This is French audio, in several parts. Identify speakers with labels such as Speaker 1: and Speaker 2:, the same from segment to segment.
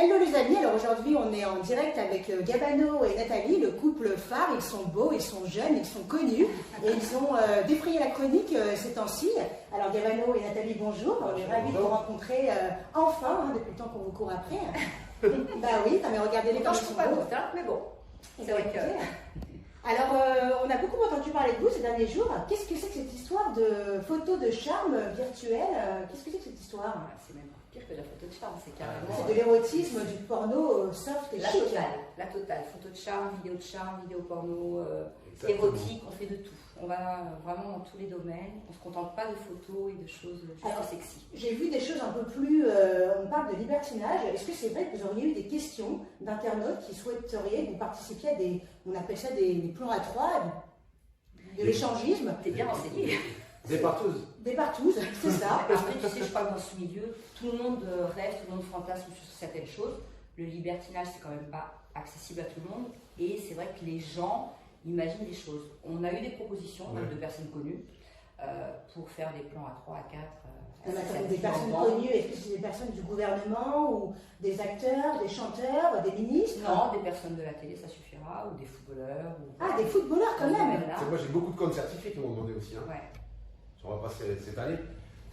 Speaker 1: Hello les amis, alors aujourd'hui on est en direct avec Gabano et Nathalie, le couple phare. Ils sont beaux, ils sont jeunes, ils sont connus et ils ont défrayé la chronique ces temps-ci. Alors Gabano et Nathalie, bonjour, on est ravis de vous rencontrer enfin, depuis le temps qu'on vous court après. Bah oui, mais regardez les
Speaker 2: temps, je ne trouve pas d'autres, hein, mais bon, c'est vrai que...
Speaker 1: Alors, on a beaucoup entendu parler de vous ces derniers jours. Qu'est-ce que c'est que cette histoire de photos de charme virtuelle? Qu'est-ce que c'est que cette histoire?
Speaker 2: C'est même pire que la photo de charme, c'est carrément...
Speaker 1: C'est de l'érotisme, du porno soft et chic.
Speaker 2: La totale. Photo de charme, vidéo porno, érotique, on fait de tout. On va vraiment dans tous les domaines. On ne se contente pas de photos et de choses juste sexy.
Speaker 1: J'ai vu des choses un peu plus... on parle de libertinage. Est-ce que c'est vrai que vous auriez eu des questions d'internautes qui souhaiteriez que vous participiez à des... On appelle ça des plans à trois, de l'échangisme.
Speaker 2: T'es bien renseigné.
Speaker 3: Des partouzes.
Speaker 1: Des partouzes, c'est ça.
Speaker 2: Après, tu sais, je crois que dans ce milieu, tout le monde rêve, tout le monde fantasme sur certaines choses. Le libertinage, c'est quand même pas accessible à tout le monde. Et c'est vrai que les gens imaginent des choses. On a eu des propositions, même de personnes connues, pour faire des plans à 3, à 4.
Speaker 1: Des personnes connues, est-ce que c'est des personnes du gouvernement ou des acteurs, des chanteurs, des ministres?
Speaker 2: Non, des personnes de la télé, ça suffira, ou des footballeurs.
Speaker 1: Ah, des footballeurs quand même.
Speaker 3: Moi, j'ai beaucoup de comptes certifiés qui m'ont demandé aussi. Hein.
Speaker 2: Ouais.
Speaker 3: On va passer cette année,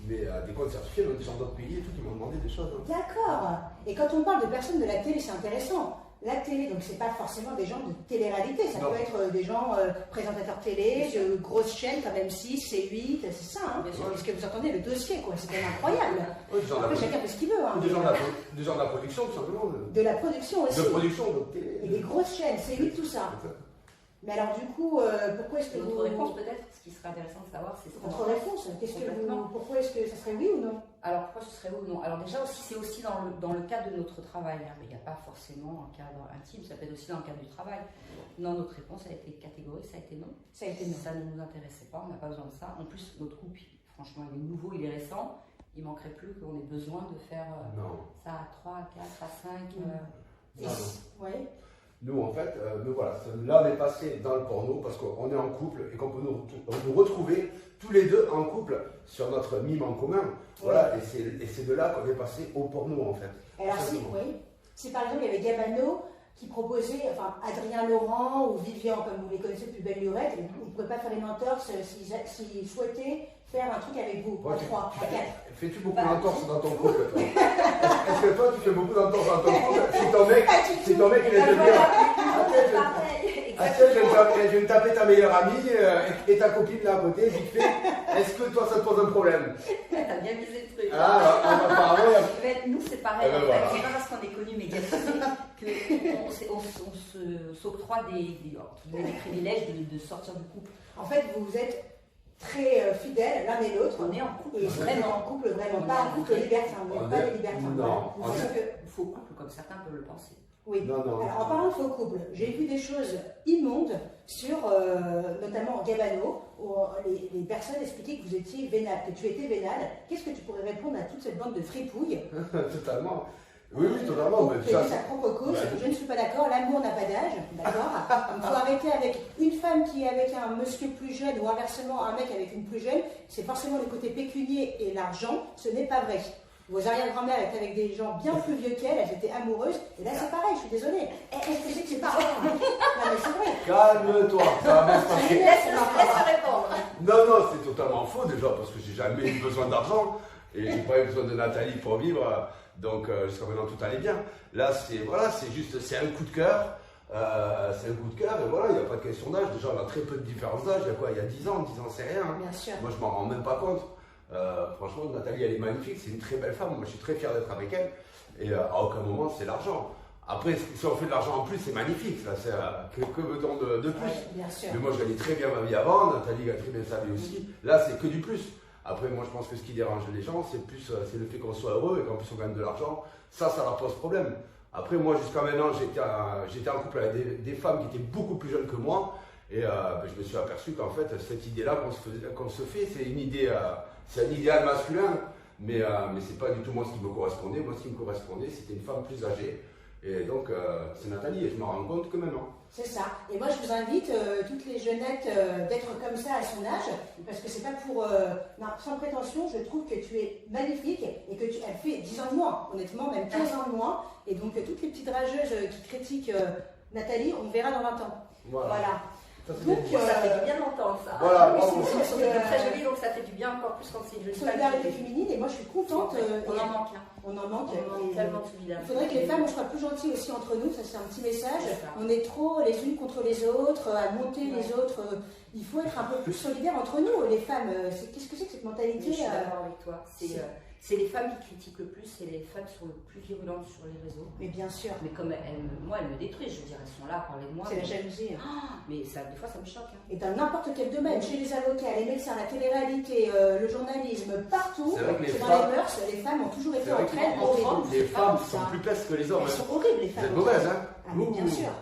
Speaker 3: mais des comptes certifiés, même des gens d'autres pays et tout, qui m'ont demandé des choses. Hein.
Speaker 1: D'accord. Et quand on parle de personnes de la télé, c'est intéressant. La télé, donc c'est pas forcément des gens de télé-réalité, ça peut être des gens présentateurs télé, de grosses chaînes comme M6, C8, c'est ça, hein. Parce que vous entendez le dossier, quoi, c'est quand même incroyable.
Speaker 3: Après,
Speaker 1: chacun fait ce qu'il veut. Hein,
Speaker 3: des gens de la production, tout simplement.
Speaker 1: De la production aussi.
Speaker 3: De production, de télé.
Speaker 1: Et des grosses chaînes, C8, tout ça. Mais alors du coup, pourquoi est-ce que
Speaker 2: votre réponse peut-être, ce qui serait intéressant de savoir, c'est
Speaker 1: votre réponse. Pourquoi est-ce que ça serait oui ou non?
Speaker 2: Alors pourquoi ce serait oui ou non? Alors déjà aussi, c'est aussi dans le cadre de notre travail. Hein. Il n'y a pas forcément un cadre intime, ça peut être aussi dans le cadre du travail. Non, notre réponse a été catégorique, ça a été non.
Speaker 1: Ça a été non.
Speaker 2: Ça ne nous intéressait pas, on n'a pas besoin de ça. En plus, notre couple, franchement, il est nouveau, il est récent. Il manquerait plus qu'on ait besoin de faire ça à 3, à 4, à 5.
Speaker 1: 10. Oui.
Speaker 3: Nous, en fait, voilà, là, on est passé dans le porno parce qu'on est en couple et qu'on peut nous retrouver tous les deux en couple sur notre mime en commun. Voilà, et c'est de là qu'on est passé au porno, en fait.
Speaker 1: Alors, si par exemple, il y avait Gabano qui proposait, enfin, Adrien Laurent ou Vivian, comme vous les connaissez, plus belle lurette, on ne pourrait pas faire une entorse s'ils souhaitaient faire un truc avec vous, à 3, à 4.
Speaker 3: Fais-tu beaucoup d'entorses dans ton couple, toi? Est-ce que toi, tu fais beaucoup d'entorses dans ton couple? Si ton mec, il est de dire, je vais me taper ta meilleure amie et ta copine là à côté, vite fait. Est-ce que toi, ça te pose un problème?
Speaker 2: T'as bien visé le truc.
Speaker 3: Ah, on va parler.
Speaker 2: Nous, c'est pareil. En fait. C'est pas parce qu'on est connu médiatisé qu'on s'octroie des privilèges de sortir du couple.
Speaker 1: En fait, vous êtes très fidèles l'un et l'autre.
Speaker 2: On est en couple.
Speaker 1: Et vraiment en couple, vraiment pas un couple libertin. Vous n'êtes pas des libertins.
Speaker 3: Non.
Speaker 2: Faux couple, comme certains peuvent le penser.
Speaker 1: Oui.
Speaker 3: Non.
Speaker 1: Alors, en parlant de faux couple, j'ai vu des choses immondes sur, notamment Gabano, où les personnes expliquaient que vous étiez vénal, que tu étais vénal. Qu'est-ce que tu pourrais répondre à toute cette bande de fripouilles?
Speaker 3: Totalement. Oui, totalement.
Speaker 1: C'est sa propre cause. Je ne suis pas d'accord. L'amour n'a pas d'âge. D'accord. Il faut arrêter avec une femme qui est avec un monsieur plus jeune ou inversement un mec avec une plus jeune. C'est forcément le côté pécunier et l'argent. Ce n'est pas vrai. Vos arrière-grand-mères étaient avec des gens bien plus vieux qu'elles, elles étaient amoureuses, et là c'est pareil, je suis désolée. Est-ce que c'est que c'est pas vrai? Non mais c'est vrai.
Speaker 3: Calme-toi, ça va bien se passer.
Speaker 2: Laisse répondre.
Speaker 3: Non, c'est totalement faux déjà, parce que j'ai jamais eu besoin d'argent, et j'ai pas eu besoin de Nathalie pour vivre, donc jusqu'à maintenant tout allait bien. Là, c'est un coup de cœur. C'est un coup de cœur, et voilà, il n'y a pas de question d'âge. Déjà, on a très peu de différence d'âge. Il y a quoi? Il y a 10 ans, c'est rien. Hein.
Speaker 1: Bien sûr.
Speaker 3: Moi, je m'en rends même pas compte. Franchement, Nathalie, elle est magnifique, c'est une très belle femme. Moi, je suis très fier d'être avec elle. Et à aucun moment, c'est l'argent. Après, si on fait de l'argent en plus, c'est magnifique. Que veut-on de plus?
Speaker 1: Bien sûr.
Speaker 3: Mais moi, je gagnais très bien ma vie avant. Nathalie gagne très bien sa vie aussi. Là, c'est que du plus. Après, moi, je pense que ce qui dérange les gens, c'est le fait qu'on soit heureux et qu'en plus on gagne de l'argent. Ça leur pose problème. Après, moi, jusqu'à maintenant, j'étais en couple avec des femmes qui étaient beaucoup plus jeunes que moi. Et je me suis aperçu qu'en fait, cette idée-là qu'on se fait, c'est une idée, c'est un idéal masculin. Mais c'est pas du tout moi ce qui me correspondait. Moi, ce qui me correspondait, c'était une femme plus âgée. Et donc, c'est Nathalie, et je me rends compte que maintenant.
Speaker 1: C'est ça. Et moi, je vous invite, toutes les jeunettes, d'être comme ça à son âge, parce que c'est pas pour... non, sans prétention, je trouve que tu es magnifique et que elle fait 10 ans de moins, honnêtement, même 15 ans de moins. Et donc, toutes les petites rageuses qui critiquent Nathalie, on verra dans 20 ans. Voilà.
Speaker 2: Donc, ça fait du bien d'entendre ça.
Speaker 3: Voilà,
Speaker 1: oui,
Speaker 2: C'est très joli, donc ça fait du bien encore plus quand c'est une jolie
Speaker 1: solidarité féminine, et moi je suis contente.
Speaker 2: On en manque.
Speaker 1: On en manque.
Speaker 2: Tellement de solidarité.
Speaker 1: Il faudrait que les femmes on soit plus gentilles aussi entre nous, ça c'est un petit message.
Speaker 2: C'est
Speaker 1: On est trop les unes contre les autres, à monter les autres. Il faut être un peu plus solidaires entre nous, les femmes. Qu'est-ce que c'est que cette mentalité?
Speaker 2: Je suis d'accord avec toi. C'est les femmes qui critiquent le plus, c'est les femmes qui sont le plus virulentes sur les réseaux.
Speaker 1: Mais bien sûr.
Speaker 2: Mais comme moi, elles me détruisent, je veux dire, elles sont là, parlez de moi.
Speaker 1: C'est la jalousie.
Speaker 2: Mais ça, des fois, ça me choque.
Speaker 1: Et dans n'importe quel domaine, chez les avocats, les médecins, la télé-réalité, le journalisme, partout,
Speaker 3: C'est vrai que
Speaker 1: c'est dans les mœurs, les femmes ont toujours été entre elles horribles.
Speaker 3: Les femmes sont plus pestes que les hommes.
Speaker 1: Elles sont horribles, les
Speaker 3: Vous
Speaker 1: femmes.
Speaker 3: êtes mauvaises, hein?
Speaker 1: Ah, mais bien sûr.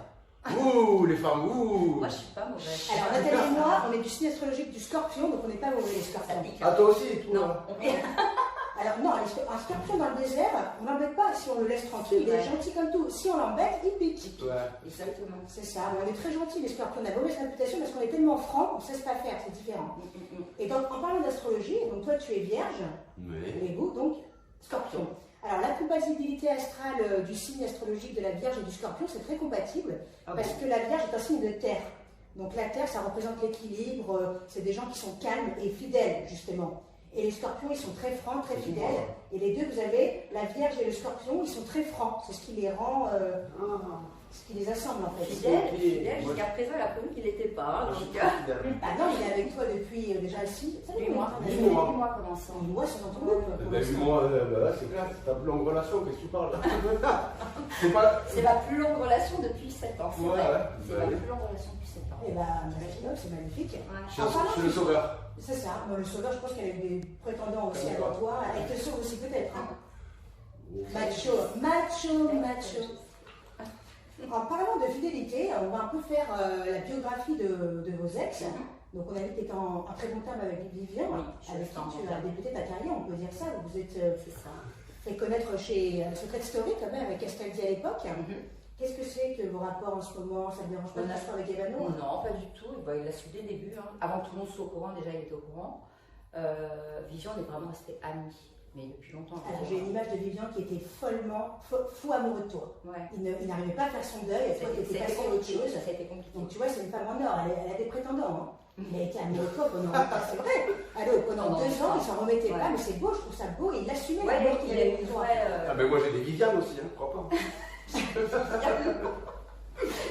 Speaker 3: Ouh, les femmes, ouh!
Speaker 2: Moi, je suis pas mauvaise.
Speaker 1: Alors, Nathalie et moi, on est du signe astrologique du scorpion, donc on n'est pas mauvais les scorpions.
Speaker 3: Ah, toi aussi, toi?
Speaker 2: Non,
Speaker 1: Alors, non, un scorpion dans le désert, on l'embête pas si on le laisse tranquille, il est gentil comme tout. Si on l'embête, il pique.
Speaker 3: Ouais.
Speaker 2: exactement.
Speaker 1: C'est ça, mais on est très gentils les scorpions, on a mauvaise réputation parce qu'on est tellement franc, on ne sait pas faire, c'est différent. Et donc, en parlant d'astrologie, donc toi tu es vierge,
Speaker 3: Oui.
Speaker 1: et vous donc scorpion. Alors, la compatibilité astrale du signe astrologique de la Vierge et du Scorpion, c'est très compatible parce que la Vierge est un signe de terre. Donc, la terre, ça représente l'équilibre, c'est des gens qui sont calmes et fidèles, justement. Et les Scorpions, ils sont très francs, très fidèles. Et les deux, vous avez la Vierge et le Scorpion, ils sont très francs. C'est ce qui les rend, ce qui les assemble en fait.
Speaker 2: Fidèle, jusqu'à présent, il a prévu qu'il n'était pas. Donc,
Speaker 1: Ah non, il est avec toi depuis déjà 6
Speaker 2: mois.
Speaker 3: 8 mois.
Speaker 2: 8 mois commençant.
Speaker 1: 8 mois, c'est dans ton groupe.
Speaker 3: Ben, 8 mois, c'est clair, c'est ta plus longue relation, qu'est-ce que tu parles? C'est pas.
Speaker 2: C'est la plus longue relation depuis 7 ans. C'est
Speaker 3: Ouais,
Speaker 2: vrai.
Speaker 3: ouais.
Speaker 2: C'est la plus longue relation depuis 7 ans.
Speaker 1: Et bah, c'est magnifique.
Speaker 2: Ouais.
Speaker 3: Je suis le sauveur.
Speaker 1: C'est ça, bon, le sauveur, je pense qu'il y a des prétendants aussi avant toi. Elle te sauve aussi peut-être. Hein. Macho. En parlant de fidélité, on va un peu faire la biographie de vos ex. Donc on a vu que tu étais en très bon terme avec Vivian, avec qui tu as débuté ta carrière, on peut dire ça. Vous êtes fait connaître chez Secret Story quand même, avec Castaldi à l'époque. Qu'est-ce que c'est que vos rapports en ce moment? Ça ne dérange pas de avec Evano?
Speaker 2: Non, pas du tout. Il a su dès le début. Avant que tout le monde soit au courant, déjà il était au courant. Vivian, on est vraiment restés amis. Mais depuis longtemps.
Speaker 1: Alors j'ai une image de Vivian qui était follement, fou amoureux de toi.
Speaker 2: Ouais.
Speaker 1: Il n'arrivait pas à faire son deuil, et toi qui étais passé à autre chose.
Speaker 2: Ça a été compliqué.
Speaker 1: Donc tu vois, c'est une femme en or, elle a des prétendants. Hein. Il a été amoureux de toi pendant, c'est vrai. Allô, pendant 2 ans, il s'en remettait pas, mais c'est beau, je trouve ça beau, il assumait l'amour qu'il avait pour toi.
Speaker 3: Ah, mais moi j'ai des Viviane aussi, hein, crois pas.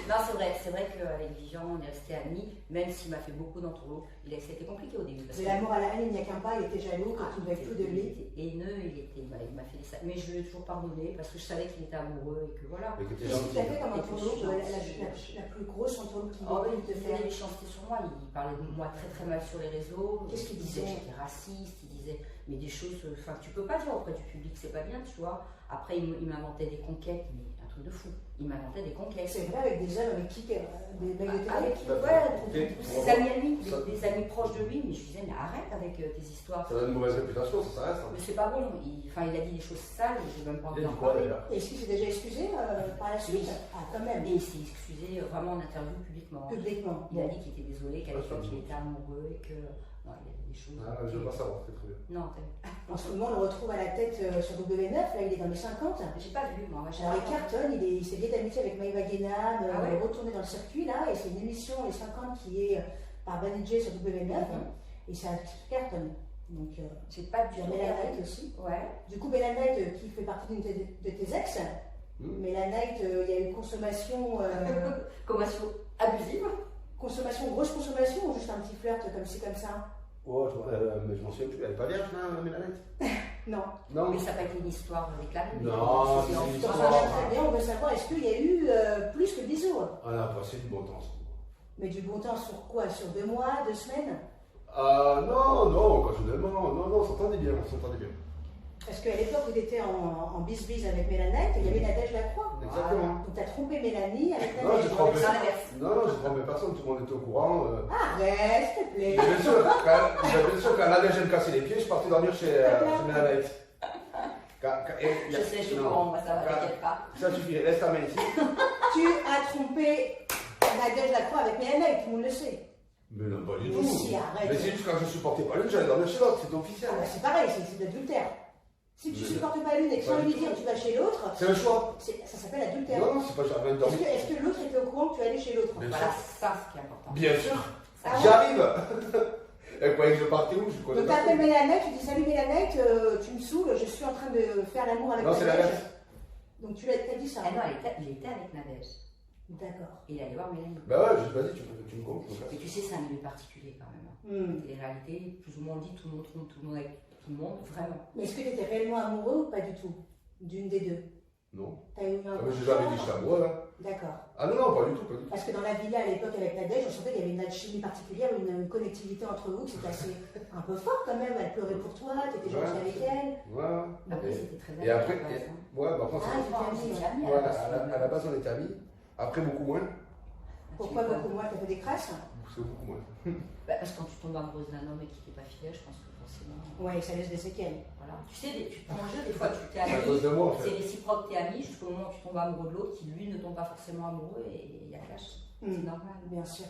Speaker 2: Non, c'est vrai qu'avec Vivian, on est restés amis, même s'il m'a fait beaucoup d'entourloupe. C'était compliqué au début.
Speaker 1: Mais l'amour à la haine, il n'y a qu'un pas, il était jaloux, quand tu ne voulais plus de lui.
Speaker 2: Il était haineux, il m'a fait des sacs. Mais je lui ai toujours pardonné parce que je savais qu'il était amoureux et que voilà.
Speaker 1: Qu'est-ce que tu as fait comme entourloupe, la plus grosse entourloupe qu'il
Speaker 2: il faisait des chantiers sur moi, il parlait de moi très très mal sur les réseaux.
Speaker 1: Qu'est-ce qu'il disait?
Speaker 2: J'étais raciste, il disait mais des choses, enfin tu peux pas dire auprès du public, c'est pas bien, tu vois. Après il m'inventait des conquêtes, mais un truc de fou. Il m'inventait des conquêtes.
Speaker 1: C'est vrai, avec des hommes avec qui, des mecs de télé.
Speaker 2: Avec qui, ses amis à lui, des amis proches de lui, mais je disais mais arrête avec tes histoires.
Speaker 3: Ça donne une mauvaise réputation, ça reste.
Speaker 2: Mais c'est pas bon, il a dit des choses sales, et j'ai même pas envie d'en
Speaker 3: quoi
Speaker 2: parler.
Speaker 3: d'ailleurs?
Speaker 1: Est-ce qu'il s'est déjà excusé par la suite? Ah, quand même.
Speaker 2: Et il s'est excusé vraiment en interview publiquement. Il a dit qu'il était désolé, qu'à l'époque il était amoureux et que. Non, il y avait des choses.
Speaker 3: Ah, je veux pas savoir, c'est très bien.
Speaker 2: Non,
Speaker 1: en ce moment, on le retrouve à la tête sur W9, là il est dans les 50.
Speaker 2: J'ai pas vu, moi.
Speaker 1: Alors, il cartonne, il s'est lié d'amitié avec Maïva Guénam, il est retourné dans le circuit là, et c'est une émission, les 50, qui est par Banijé sur W9, et ça cartonne. Donc,
Speaker 2: j'ai pas vu.
Speaker 1: Bella Knight aussi.
Speaker 2: Ouais.
Speaker 1: Du coup, Bella Knight qui fait partie d'une de tes ex. Bella Knight, il y a eu consommation.
Speaker 2: Consommation abusive.
Speaker 1: Grosse consommation ou juste un petit flirt comme ci, comme ça?
Speaker 3: Oh, mais je m'en souviens plus, elle est pas vierge là, Mélanie?
Speaker 1: Non.
Speaker 2: Mais ça n'a pas été une histoire réclamée.
Speaker 3: Non, c'est une histoire.
Speaker 1: Et on veut savoir, est-ce qu'il y a eu plus que bisous?
Speaker 3: On a passé du bon temps.
Speaker 1: Mais du bon temps sur quoi? Sur 2 mois, 2 semaines?
Speaker 3: Non, occasionnellement, non, on s'entendait bien.
Speaker 1: Parce qu'à l'époque où tu étais en bis-bis avec Mélanie, il y avait Nadège Lacroix.
Speaker 3: Exactement.
Speaker 1: Donc tu as trompé Mélanie avec
Speaker 3: Non,
Speaker 1: Nadège.
Speaker 3: j'ai trompé personne, tout le monde était au courant.
Speaker 1: Arrête, s'il te plaît.
Speaker 3: Bien sûr, quand Nadège me cassait les pieds, je partais dormir chez Mélanie.
Speaker 2: Je sais, je suis au courant, moi, ça va, t'inquiète pas.
Speaker 3: Ça suffit, laisse ta main ici.
Speaker 1: Tu as trompé Nadège Lacroix avec Mélanie, tout le monde le sait.
Speaker 3: Mais non, pas du
Speaker 1: Mais
Speaker 3: tout.
Speaker 1: si, arrête.
Speaker 3: Mais c'est juste quand je supportais pas l'une, j'allais dormir chez l'autre, c'est officiel.
Speaker 1: Ah bah, c'est pareil, c'est de l'adultère. Si tu
Speaker 3: Mais-
Speaker 1: supportes pas l'une et que sans
Speaker 3: Pas du
Speaker 1: lui
Speaker 3: tout.
Speaker 1: dire tu vas chez l'autre,
Speaker 3: C'est un choix.
Speaker 1: ça s'appelle adultère.
Speaker 3: Non, non, c'est pas j'arrive à dormir.
Speaker 1: Est-ce que l'autre était au courant que tu allais chez l'autre?
Speaker 3: Bien
Speaker 2: Voilà,
Speaker 3: sûr.
Speaker 2: ça, ce qui est important.
Speaker 3: Bien sûr.
Speaker 1: Ah ouais.
Speaker 3: J'arrive. Elle croyait que je partais où? Je connais
Speaker 1: Donc
Speaker 3: pas.
Speaker 1: t'appelles Mélanie, tu dis salut Mélanie, tu me saoules, je suis en train de faire l'amour avec
Speaker 3: Non, c'est
Speaker 1: Nadège.
Speaker 3: l'inverse.
Speaker 1: Donc tu t'as dit ça.
Speaker 2: Ah non, il était avec Nadège.
Speaker 1: D'accord.
Speaker 2: Et il allait voir Mélanie.
Speaker 3: Bah ouais, vas-y, tu me comptes.
Speaker 2: Et tu sais, c'est un milieu particulier quand même.
Speaker 1: Hmm.
Speaker 2: Et en réalité, plus ou moins on dit, tout le monde trompe tout le monde avec tout le monde, vraiment.
Speaker 1: Mais est-ce que tu étais réellement amoureux ou pas du tout d'une des deux?
Speaker 3: Non.
Speaker 1: T'as eu un
Speaker 3: Ah,
Speaker 1: coup
Speaker 3: mais
Speaker 1: de
Speaker 3: j'ai jamais
Speaker 1: cœur?
Speaker 3: dit je t'amoureux là.
Speaker 1: D'accord.
Speaker 3: Ah non, non, pas du tout, pas du tout.
Speaker 1: Parce que dans la villa à l'époque avec Nadège, on sentait qu'il y avait une alchimie particulière, une connectivité entre vous, que c'était assez un peu fort quand même. Elle pleurait pour toi, tu étais gentil
Speaker 3: Ouais.
Speaker 1: avec elle.
Speaker 3: Ouais.
Speaker 2: Après,
Speaker 3: Et-
Speaker 2: c'était très
Speaker 3: Et après,
Speaker 2: agréable,
Speaker 3: et-
Speaker 2: hein.
Speaker 3: ouais, par contre,
Speaker 1: Ah,
Speaker 2: Enfin,
Speaker 1: tu t'es
Speaker 2: c'est
Speaker 1: amis.
Speaker 2: jamais,
Speaker 3: voilà,
Speaker 2: hein,
Speaker 3: à la base, on était amis. Après, beaucoup moins.
Speaker 1: Pourquoi beaucoup moins? T'as fait des crasses?
Speaker 3: C'est beaucoup moins.
Speaker 2: Bah, parce que quand tu tombes amoureuse d'un homme et qu'il n'est pas fidèle, je pense que forcément.
Speaker 1: Ouais, ça laisse des séquelles.
Speaker 2: Voilà. Tu sais, tu te prends en jeu, des fois, tu t'es
Speaker 3: C'est à cause
Speaker 2: ami,
Speaker 3: de moi, en
Speaker 2: c'est
Speaker 3: fait.
Speaker 2: réciproque, t'es ami, jusqu'au moment où tu tombes amoureux de l'autre qui, lui, ne tombe pas forcément amoureux et il y a clash. C'est normal.
Speaker 1: Bien sûr.